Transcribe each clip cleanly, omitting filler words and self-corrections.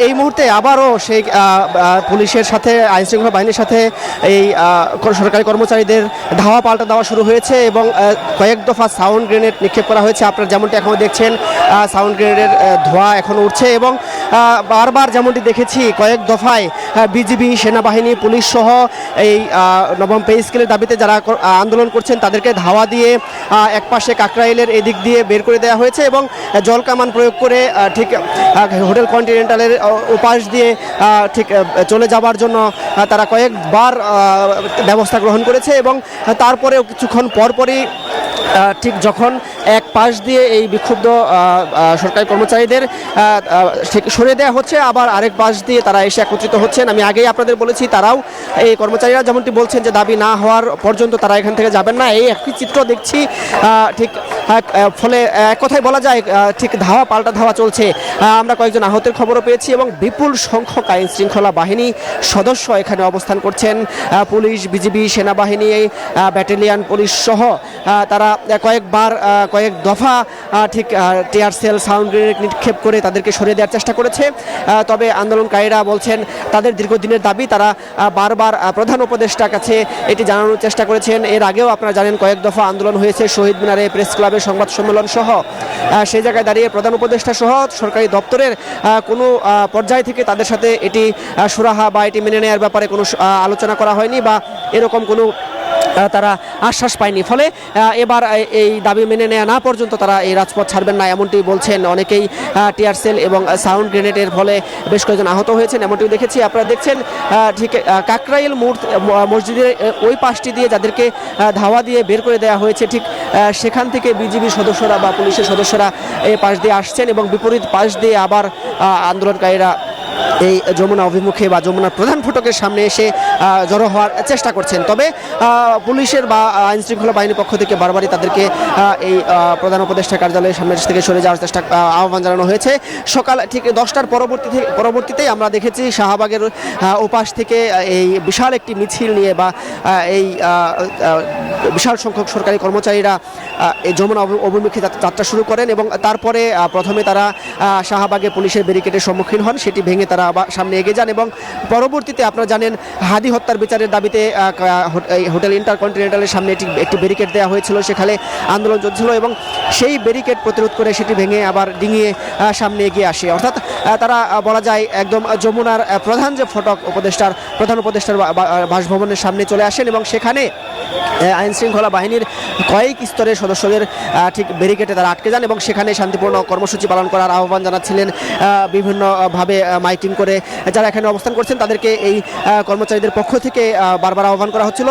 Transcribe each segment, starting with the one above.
এই মুহূর্তে আবারও সেই পুলিশের সাথে আইনশৃঙ্খলা বাহিনীর সাথে এই সরকারি কর্মচারীদের ধাওয়া পাল্টা দেওয়া শুরু হয়েছে এবং কয়েক দফা সাউন্ড গ্রেনেড নিক্ষেপ করা হয়েছে। আপনারা যেমনটি এখন দেখছেন সাউন্ড গ্রেনেডের ধোঁয়া এখন উঠছে এবং বারবার যেমনটি দেখেছি কয়েক দফায় বিজিবি, সেনাবাহিনী, পুলিশ সহ এই নবম পে স্কেলের দাবিতে যারা আন্দোলন করছেন তাদেরকে ধাওয়া দিয়ে একপাশে কাকরাইলের এদিক দিয়ে বের করে দেওয়া হয়েছে এবং জল কামান প্রয়োগ করে ঠিক হোটেল কন্টিনেন্টালের উপাস দিয়ে ঠিক চলে যাবার জন্য তারা কয়েকবার ব্যবস্থা গ্রহণ করেছে এবং তারপরেও কিছুক্ষণ পরপরই ঠিক যখন এক পাশ দিয়ে এই বিক্ষুব্ধ সরকারি কর্মচারীদের ঠিক সরিয়ে দেওয়া হচ্ছে, আবার আরেক পাশ দিয়ে তারা এসে একত্রিত হচ্ছেন। আমি আগেই আপনাদের বলেছি তারাও এই কর্মচারীরা যেমনটি বলছেন যে দাবি না হওয়ার পর্যন্ত তারা এখান থেকে যাবেন না। এই একই চিত্র দেখছি ঠিক ফলে এক কথায় বলা যায় ঠিক ধাওয়া পাল্টা ধাওয়া চলছে। আমরা কয়েকজন আহতের খবরও পেয়েছি এবং বিপুল সংখ্যক আইন শৃঙ্খলা বাহিনী সদস্য এখানে অবস্থান করছেন। পুলিশ, বিজিবি, সেনাবাহিনী, ব্যাটালিয়ান পুলিশ সহ তারা কয়েকবার কয়েক দফা ঠিক টিয়ার সেল, সাউন্ড গ্রেনেড নিক্ষেপ করে তাদেরকে সরিয়ে দেওয়ার চেষ্টা করেছে। তবে আন্দোলনকারীরা বলছেন তাদের দীর্ঘদিনের দাবি, তারা বারবার প্রধান উপদেষ্টার কাছে এটি জানানোর চেষ্টা করেছেন। এর আগেও আপনারা জানেন কয়েক দফা আন্দোলন হয়েছে শহীদ মিনারে, প্রেস ক্লাবে সংবাদ সম্মেলন সহ। সেই জায়গায় দাঁড়িয়ে প্রধান উপদেষ্টা সহ সরকারি দপ্তরের কোনো পর্যায় থেকে তাদের সাথে এটি সুরাহা বা এটি মেনে নেওয়ার ব্যাপারে কোনো আলোচনা করা হয়নি বা এরকম কোনো তারা আশ্বাস পায়নি। ফলে এবার এই দাবি মেনে নেওয়া না পর্যন্ত তারা এই রাজপথ ছাড়বেন না এমনটি বলছেন অনেকেই। টিয়ার সেল এবং সাউন্ড গ্রেনেডের ফলে বেশ কয়েকজন আহত হয়েছেন এমনটিও দেখেছি। আপনারা দেখছেন ঠিক কাকরাইল মসজিদের ওই পাশটি দিয়ে যাদেরকে ধাওয়া দিয়ে বের করে দেওয়া হয়েছে, ঠিক সেখান থেকে বিজিবি সদস্যরা বা পুলিশের সদস্যরা এই পাশ দিয়ে আসছেন এবং বিপরীত পাশ দিয়ে আবার আন্দোলনকারীরা এই যমুনা অভিমুখে বা যমুনার প্রধান ফটকের সামনে এসে জড়ো হওয়ার চেষ্টা করছেন। তবে পুলিশের বা আইনশৃঙ্খলা বাহিনীর পক্ষ থেকে বারবারই তাদেরকে এই প্রধান উপদেষ্টা কার্যালয়ের সামনে থেকে সরে যাওয়ার চেষ্টা আহ্বান জানানো হয়েছে। সকাল ঠিক 10টার পরবর্তীতেই আমরা দেখেছি শাহবাগের ওপাশ থেকে এই বিশাল একটি মিছিল নিয়ে বা এই বিশাল সংখ্যক সরকারি কর্মচারীরা এই যমুনা অভিমুখে যাত্রা শুরু করেন এবং তারপরে প্রথমে তারা শাহবাগে পুলিশের ব্যারিকেডের সম্মুখীন হন, সেটি ভেঙে তারা আবার সামনে এগিয়ে যান এবং পরবর্তীতে আপনারা জানেন হাদি হত্যার বিচারের দাবিতে হোটেল ইন্টারকন্টিনেন্টালের সামনে একটি ব্যারিকেড দেওয়া হয়েছিল, সেখানে আন্দোলন চলছিল এবং সেই ব্যারিকেড প্রতিরোধ করে সেটি ভেঙে আবার ডিঙিয়ে সামনে এগিয়ে আসে। অর্থাৎ তারা বলা যায় একদম যমুনার প্রধান যে ফটক প্রধান উপদেষ্টার বাসভবনের সামনে চলে আসেন এবং সেখানে আইন শৃঙ্খলা বাহিনীর কয়েক স্তরের সদস্যদের ঠিক ব্যারিকেডে তারা আটকে যান এবং সেখানে শান্তিপূর্ণ কর্মসূচি পালন করার আহ্বান জানাচ্ছিলেন। বিভিন্নভাবে মাইকিং করে যারা এখানে অবস্থান করছেন তাদেরকে এই কর্মচারীদের পক্ষ থেকে বারবার আহ্বান করা হচ্ছিল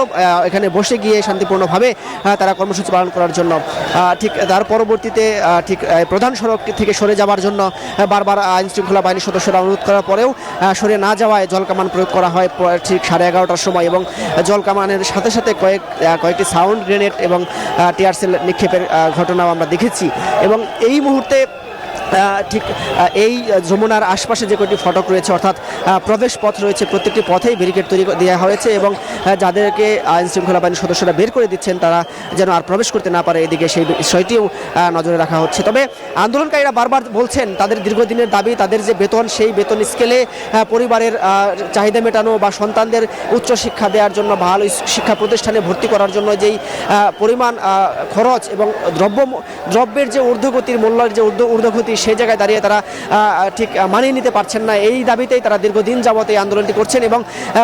এখানে বসে গিয়ে শান্তিপূর্ণভাবে তারা কর্মসূচি পালন করার জন্য। ঠিক তার পরবর্তীতে ঠিক প্রধান সড়ক থেকে সরে যাওয়ার জন্য বারবার আইন শৃঙ্খলা বাহিনীর সদস্যরা অনুরোধ করার পরেও সরে না যাওয়ায় জলকামান প্রয়োগ করা হয় ঠিক 11:30টার সময় এবং জলকামানের সাথে সাথে কয়েকটি সাউন্ড গ্রেনেড এবং টিয়ার সেল নিক্ষেপের ঘটনাও আমরা দেখেছি। এবং এই মুহূর্তে ঠিক এই যমুনার আশপাশে যে কয়েকটি ফটক রয়েছে অর্থাৎ প্রবেশ পথ রয়েছে, প্রত্যেকটি পথেই ব্যারিকেড তৈরি দেওয়া হয়েছে এবং যাদেরকে আইন শৃঙ্খলা বাহিনীর সদস্যরা বের করে দিচ্ছেন তারা যেন আর প্রবেশ করতে না পারে এদিকে সেই বিষয়টিও নজরে রাখা হচ্ছে। তবে আন্দোলনকারীরা বারবার বলছেন তাদের দীর্ঘদিনের দাবি, তাদের যে বেতন সেই বেতন স্কেলে পরিবারের চাহিদা মেটানো বা সন্তানদের উচ্চশিক্ষা দেওয়ার জন্য ভালো শিক্ষা প্রতিষ্ঠানে ভর্তি করার জন্য যেই পরিমাণ খরচ এবং দ্রব্যের যে ঊর্ধ্বগতির মূল্যের যে ঊর্ধ্বগতি সেই জায়গায় দাঁড়িয়ে তারা ঠিক মানিয়ে নিতে পারছেন না। এই দাবিতেই তারা দীর্ঘদিন যাবত এই আন্দোলনটি করছেন এবং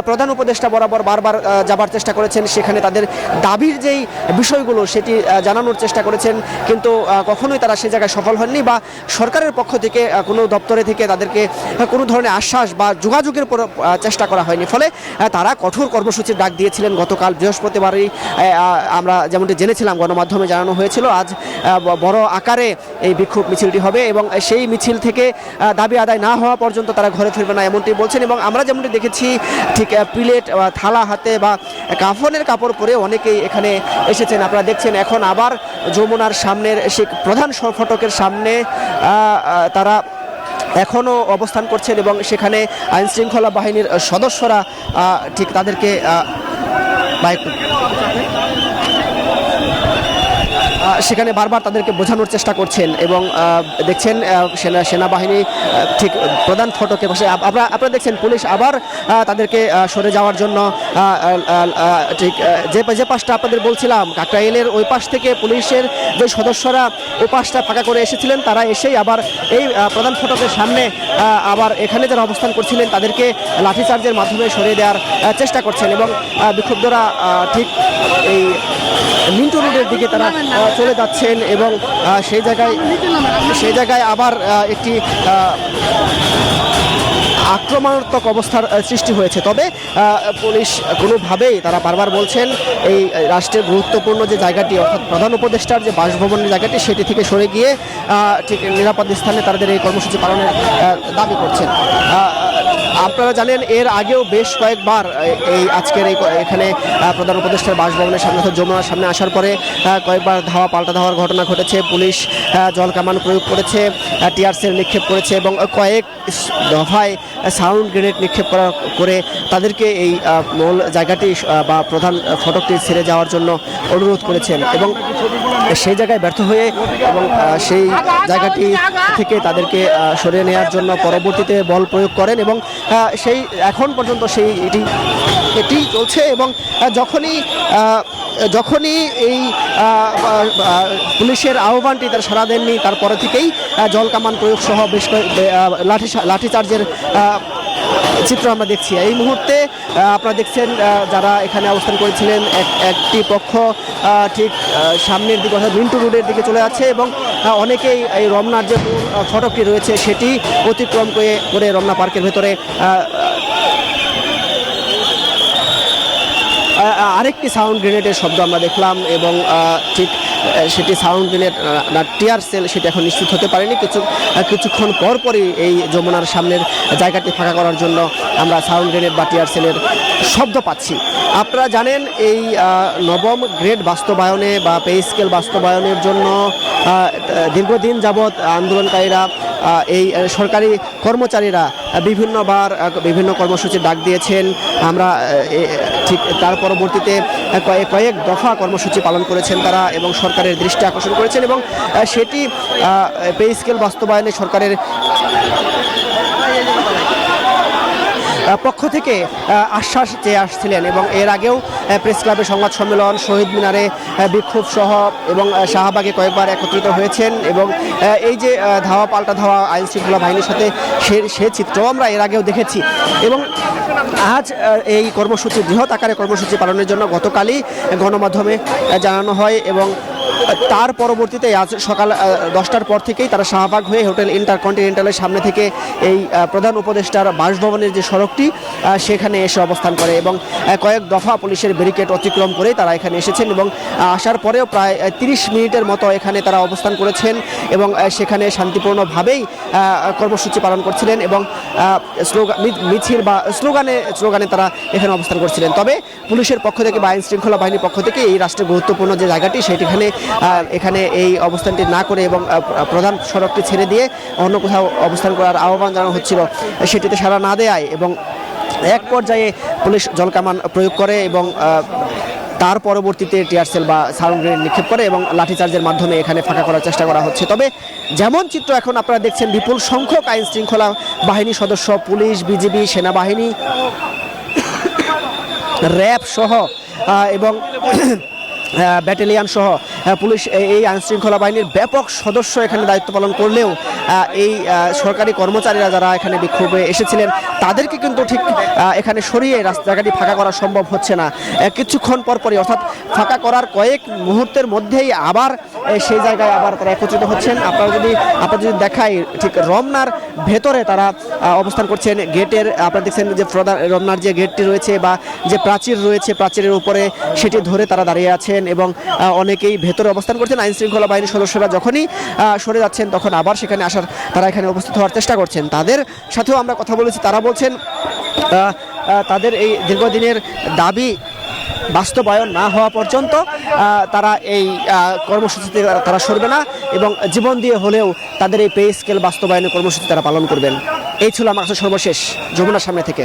প্রধান উপদেষ্টা বরাবর বারবার যাবার চেষ্টা করেছেন, সেখানে তাদের দাবির যেই বিষয়গুলো সেটি জানানোর চেষ্টা করেছেন, কিন্তু কখনোই তারা সে জায়গায় সফল হননি বা সরকারের পক্ষ থেকে কোনো দপ্তরে থেকে তাদেরকে কোনো ধরনের আশ্বাস বা যোগাযোগের চেষ্টা করা হয়নি। ফলে তারা কঠোর কর্মসূচির ডাক দিয়েছিলেন। গতকাল বৃহস্পতিবারই আমরা যেমনটি জেনেছিলাম, গণমাধ্যমে জানানো হয়েছিল আজ বড় আকারে এই বিক্ষোভ মিছিলটি হবে এবং সেই মিছিল থেকে দাবি আদায় না হওয়া পর্যন্ত তারা ঘরে ফিরবে না এমনটি বলছেন। এবং আমরা যেমনটি দেখেছি ঠিক প্লেট থালা হাতে বা কাফনের কাপড় পরে অনেকেই এখানে এসেছেন। আপনারা দেখছেন এখন আবার যমুনার সামনের সেই প্রধান ফটকের সামনে তারা এখনও অবস্থান করছেন এবং সেখানে আইন শৃঙ্খলা বাহিনীর সদস্যরা ঠিক তাদেরকে সেখানে বারবার তাদেরকে বোঝানোর চেষ্টা করছেন এবং দেখছেন সেনাবাহিনী ঠিক প্রধান ফটকে বসে আপনারা দেখছেন পুলিশ আবার তাদেরকে সরে যাওয়ার জন্য ঠিক যে পাশটা আপনাদের বলছিলাম কাকরাইলের ওই পাশ থেকে পুলিশের যে সদস্যরা ওই পাশটা ফাঁকা করে এসেছিলেন তারা এসেই আবার এই প্রধান ফটকের সামনে আবার এখানে যারা অবস্থান করছিলেন তাদেরকে লাঠিচার্জের মাধ্যমে সরিয়ে দেওয়ার চেষ্টা করছেন এবং বিক্ষুব্ধরা ঠিক এই মিন্টু রোডের দিকে তারা চলে যাচ্ছেন এবং সেই জায়গায় আবার একটি আক্রমণাত্মক অবস্থার সৃষ্টি হয়েছে। তবে পুলিশ কোনোভাবেই তারা বারবার বলছেন এই রাষ্ট্রের গুরুত্বপূর্ণ যে জায়গাটি অর্থাৎ প্রধান উপদেষ্টার যে বাসভবনের জায়গাটি সেটি থেকে সরে গিয়ে ঠিক নিরাপদ স্থানে তাদের এই কর্মসূচি পালনের দাবি করছেন। আপনারা জানেন এর আগেও বেশ কয়েকবার এই আজকের এখানে প্রধান উপদেষ্টার বাসভবনের সামনে যমুনার সামনে আসার পরে কয়েকবার পাল্টা ধাওয়ার ঘটনা ঘটেছে। পুলিশ জলকামান প্রয়োগ করেছে, টিয়ার সেল নিক্ষেপ করেছে এবং কয়েক দফায় সাউন্ড গ্রেনেড নিক্ষেপ করে তাদেরকে এই মূল জায়গাটি বা প্রধান ফটকটি ছেড়ে যাওয়ার জন্য অনুরোধ করেছেন এবং সেই জায়গায় ব্যর্থ হয়ে এবং সেই জায়গাটি থেকে তাদেরকে সরিয়ে নেওয়ার জন্য পরবর্তীতে বল প্রয়োগ করেন এবং সেই এখন পর্যন্ত এটি চলছে এবং যখনই এই পুলিশের আহ্বানটি তারা সাড়া দেননি তারপরে থেকেই জলকামান প্রয়োগ সহ বেশ লাঠিচার্জের চিত্র আমরা দেখছি। এই মুহূর্তে আপনারা দেখছেন যারা এখানে অবস্থান করেছিলেন একটি পক্ষ ঠিক সামনের দিকে অর্থাৎ মিন্টু রোডের দিকে চলে যাচ্ছে এবং অনেকেই এই রমনার যে ফটকটি রয়েছে সেটি অতিক্রম করে রমনা পার্কের ভেতরে আরেকটি সাউন্ড গ্রেনেডের শব্দ আমরা দেখলাম এবং ঠিক সেটি সাউন্ড গ্রেনেড না টিয়ার সেল সেটি এখন নিশ্চিত হতে পারেনি। কিছুক্ষণ পরই এই যমুনার সামনের জায়গাটি ফাঁকা করার জন্য আমরা সাউন্ড গ্রেনেড বা টিয়ার সেলের শব্দ পাচ্ছি। আপনারা জানেন এই নবম গ্রেড বাস্তবায়নে বা পে স্কেল বাস্তবায়নের জন্য দীর্ঘদিন যাবৎ আন্দোলনকারীরা এই সরকারি কর্মচারীরা বিভিন্নবার বিভিন্ন কর্মসূচির ডাক দিয়েছেন। আমরা ঠিক তার পরবর্তীতে কয়েক দফা কর্মসূচি পালন করেছেন তারা এবং সরকারের দৃষ্টি আকর্ষণ করেছেন এবং সেটি পে স্কেল বাস্তবায়নে সরকারের পক্ষ থেকে আশ্বাস চেয়ে আসছিলেন এবং এর আগেও প্রেস ক্লাবে সংবাদ সম্মেলন, শহীদ মিনারে বিক্ষোভ সহ এবং শাহবাগে কয়েকবার একত্রিত হয়েছেন এবং এই যে ধাওয়া পাল্টা ধাওয়া আইন শৃঙ্খলা বাহিনীর সাথে সে চিত্রও আমরা এর আগেও দেখেছি এবং আজ এই কর্মসূচি বৃহৎ আকারে কর্মসূচি পালনের জন্য গতকালই গণমাধ্যমে জানানো হয় এবং তার পরবর্তীতে আজ সকাল 10টার পর থেকেই তারা শাহবাগ হয়ে হোটেল ইন্টারকন্টিনেন্টালের সামনে থেকে এই প্রধান উপদেষ্টার বাসভবনের যে সড়কটি সেখানে এসে অবস্থান করে এবং কয়েক দফা পুলিশের ব্যারিকেড অতিক্রম করে তারা এখানে এসেছেন এবং আসার পরেও প্রায় 30 মিনিটের মতো এখানে তারা অবস্থান করেছেন এবং সেখানে শান্তিপূর্ণভাবেই কর্মসূচি পালন করছিলেন এবং মিছিল বা স্লোগানে তারা এখানে অবস্থান করছিলেন। তবে পুলিশের পক্ষ থেকে বা আইন শৃঙ্খলা বাহিনীর পক্ষ থেকে এই রাষ্ট্রের গুরুত্বপূর্ণ যে জায়গাটি এখানে এই অবস্থানটি না করে এবং প্রধান সড়কটি ছেড়ে দিয়ে অন্য কোথাও অবস্থান করার আহ্বান জানানো হচ্ছিল, সেটিতে সাড়া না দেয় এবং এক পর্যায়ে পুলিশ জলকামান প্রয়োগ করে এবং তার পরবর্তীতে টিয়ার সেল বা সাউন্ড গ্রেনেড নিক্ষেপ করে এবং লাঠিচার্জের মাধ্যমে এখানে ফাঁকা করার চেষ্টা করা হচ্ছে। তবে যেমন চিত্র এখন আপনারা দেখছেন বিপুল সংখ্যক আইন শৃঙ্খলা বাহিনী সদস্য, পুলিশ, বিজিবি, সেনাবাহিনী, র্যাব সহ এবং ব্যাটালিয়ান সহ পুলিশ এই আইন শৃঙ্খলা বাহিনীর ব্যাপক সদস্য এখানে দায়িত্ব পালন করলেও এই সরকারি কর্মচারীরা যারা এখানে বিক্ষোভে এসেছিলেন তাদেরকে কিন্তু ঠিক এখানে সরিয়ে জায়গাটি ফাঁকা করা সম্ভব হচ্ছে না। কিছুক্ষণ পরই অর্থাৎ ফাঁকা করার কয়েক মুহূর্তের মধ্যেই আবার সেই জায়গায় আবার তারা একত্রিত হচ্ছেন। আপনারা যদি দেখাই ঠিক রমনার ভেতরে তারা অবস্থান করছেন। গেটের আপনারা দেখছেন যে রমনার যে গেটটি রয়েছে বা যে প্রাচীর রয়েছে প্রাচীরের উপরে সেটি ধরে তারা দাঁড়িয়ে আছেন এবং অনেকেই ভেতরে অবস্থান করছেন। আইন শৃঙ্খলা বাহিনীর সদস্যরা যখনই সরে যাচ্ছেন তখন আবার সেখানে তারা এখানে উপস্থিত হওয়ার চেষ্টা করছেন। তাদের সাথেও আমরা কথা বলেছি, তারা বলছেন তাদের এই দীর্ঘদিনের দাবি বাস্তবায়ন না হওয়া পর্যন্ত তারা এই কর্মসূচিতে তারা সরবে না এবং জীবন দিয়ে হলেও তাদের এই পে স্কেল বাস্তবায়নের কর্মসূচি তারা পালন করবেন। এই ছিল আমার কাছে সর্বশেষ যমুনার সামনে থেকে।